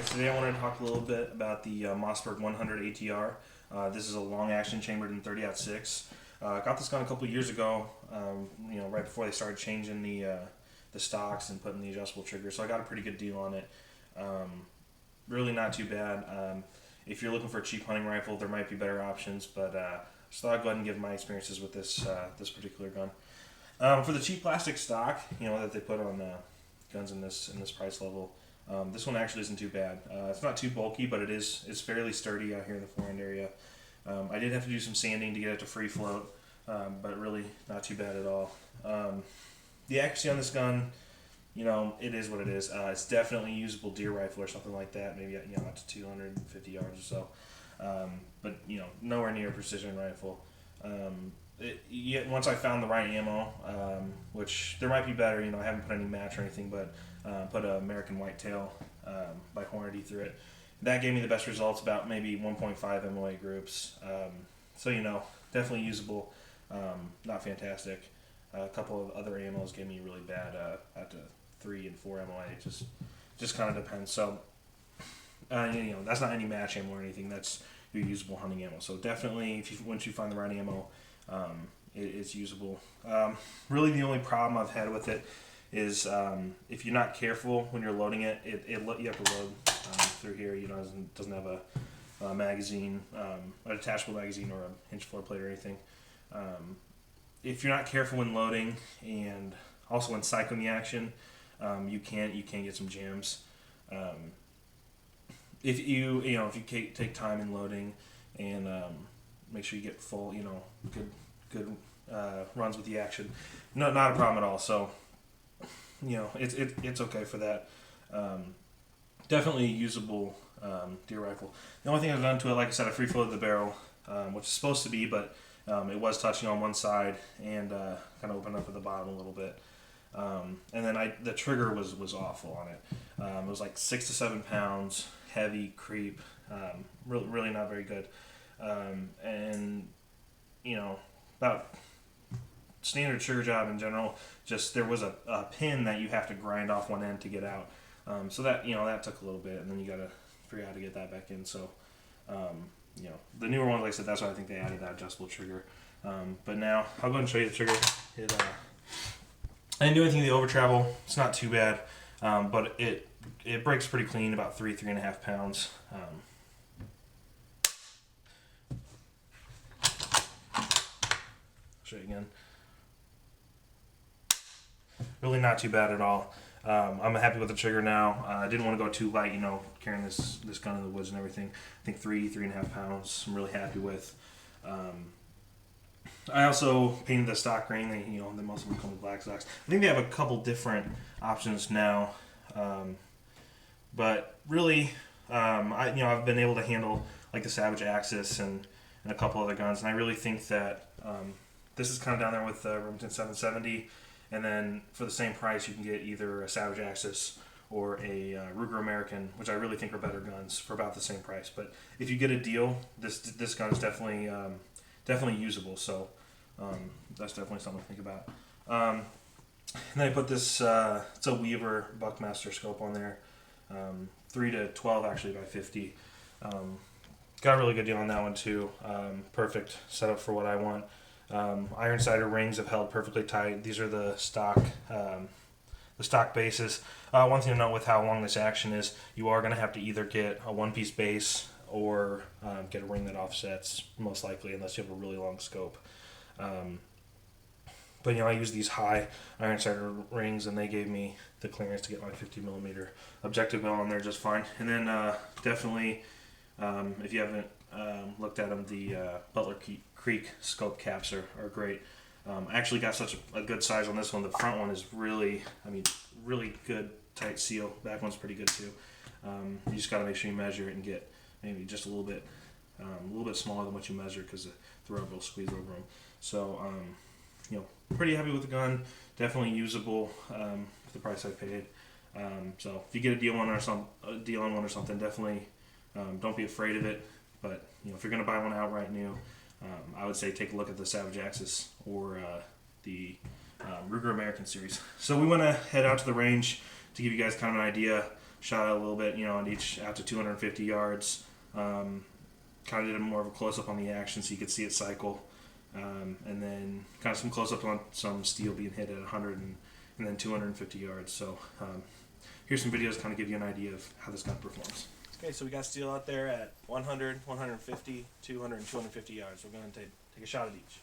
Alright guys, today I wanted to talk a little bit about the Mossberg 100 ATR. This is a long action chambered in 30-06. Got this gun a couple years ago, right before they started changing the stocks and putting the adjustable trigger, so I got a pretty good deal on it. Really not too bad. If you're looking for a cheap hunting rifle, there might be better options, but just thought I'd go ahead and give my experiences with this particular gun. For the cheap plastic stock, that they put on guns in this price level, this one actually isn't too bad. It's not too bulky, but it's fairly sturdy out here in the forend area. I did have to do some sanding to get it to free float, but really not too bad at all. The accuracy on this gun, it is what it is. It's definitely a usable deer rifle or something like that, maybe up to 250 yards or so. But nowhere near a precision rifle. Once I found the right ammo, which there might be better, I haven't put any match or anything, but put an American Whitetail by Hornady through it. That gave me the best results, about maybe 1.5 MOA groups. So definitely usable, not fantastic. A couple of other ammos gave me really bad, up to 3 and 4 MOA. Just kind of depends. So that's not any match ammo or anything. That's your usable hunting ammo. So definitely, once you find the right ammo, it's usable. Really, the only problem I've had with it is if you're not careful when you're loading it, you have to load through here. It doesn't have a magazine, a detachable magazine, or a hinge floor plate or anything. If you're not careful when loading, and also when cycling the action, you can get some jams. If you take time in loading and make sure you get full, good runs with the action, not a problem at all. So it's okay for that. Definitely a usable deer rifle. The only thing I've done to it, like I said, I free floated the barrel, which is supposed to be, but it was touching on one side and kind of opened up at the bottom a little bit. And then the trigger was awful on it. It was like 6 to 7 pounds, heavy, creep, really not very good. And about standard trigger job in general, just there was a pin that you have to grind off one end to get out. So that that took a little bit, and then you got to figure out how to get that back in. So the newer ones, like I said, that's why I think they added that adjustable trigger. But now I'll go ahead and show you the trigger. I didn't do anything with the over travel. It's not too bad, but it breaks pretty clean, about 3.5 pounds. I'll show you again. Really not too bad at all. I'm happy with the trigger now. I didn't want to go too light, carrying this gun in the woods and everything. I think 3.5 pounds. I'm really happy with. I also painted the stock green. They most of them come with black stocks. I think they have a couple different options now, but really, I've been able to handle like the Savage Axis and a couple other guns, and I really think that this is kind of down there with the Remington 770. And then for the same price, you can get either a Savage Axis or a Ruger American, which I really think are better guns for about the same price. But if you get a deal, this gun is definitely usable. So that's definitely something to think about. And then I put this, it's a Weaver Buckmaster scope on there, 3 to 12 actually by 50. Got a really good deal on that one too. Perfect setup for what I want. Iron sighter rings have held perfectly tight. These are the stock bases. One thing to note with how long this action is, you are going to have to either get a one-piece base or get a ring that offsets, most likely, unless you have a really long scope. But I use these high iron sighter rings, and they gave me the clearance to get my 50mm objective bell on there just fine. And then definitely, if you haven't looked at them, the Butler Creek scope caps are great. I actually got such a good size on this one. The front one is really good, tight seal. Back one's pretty good too. You just got to make sure you measure it and get maybe just a little bit smaller than what you measure, because the rubber will squeeze over them. So pretty happy with the gun. Definitely usable for the price I paid. So if you get a deal on one or something, definitely don't be afraid of it. But if you're going to buy one outright new, I would say take a look at the Savage Axis or the Ruger American series. So we want to head out to the range to give you guys kind of an idea shot it a little bit, on each out to 250 yards. Kind of did a more of a close up on the action so you could see it cycle, and then kind of some close up on some steel being hit at 100 and then 250 yards. So here's some videos kind of give you an idea of how this gun performs. Okay, so we got steel out there at 100, 150, 200, and 250 yards. We're going to take a shot at each.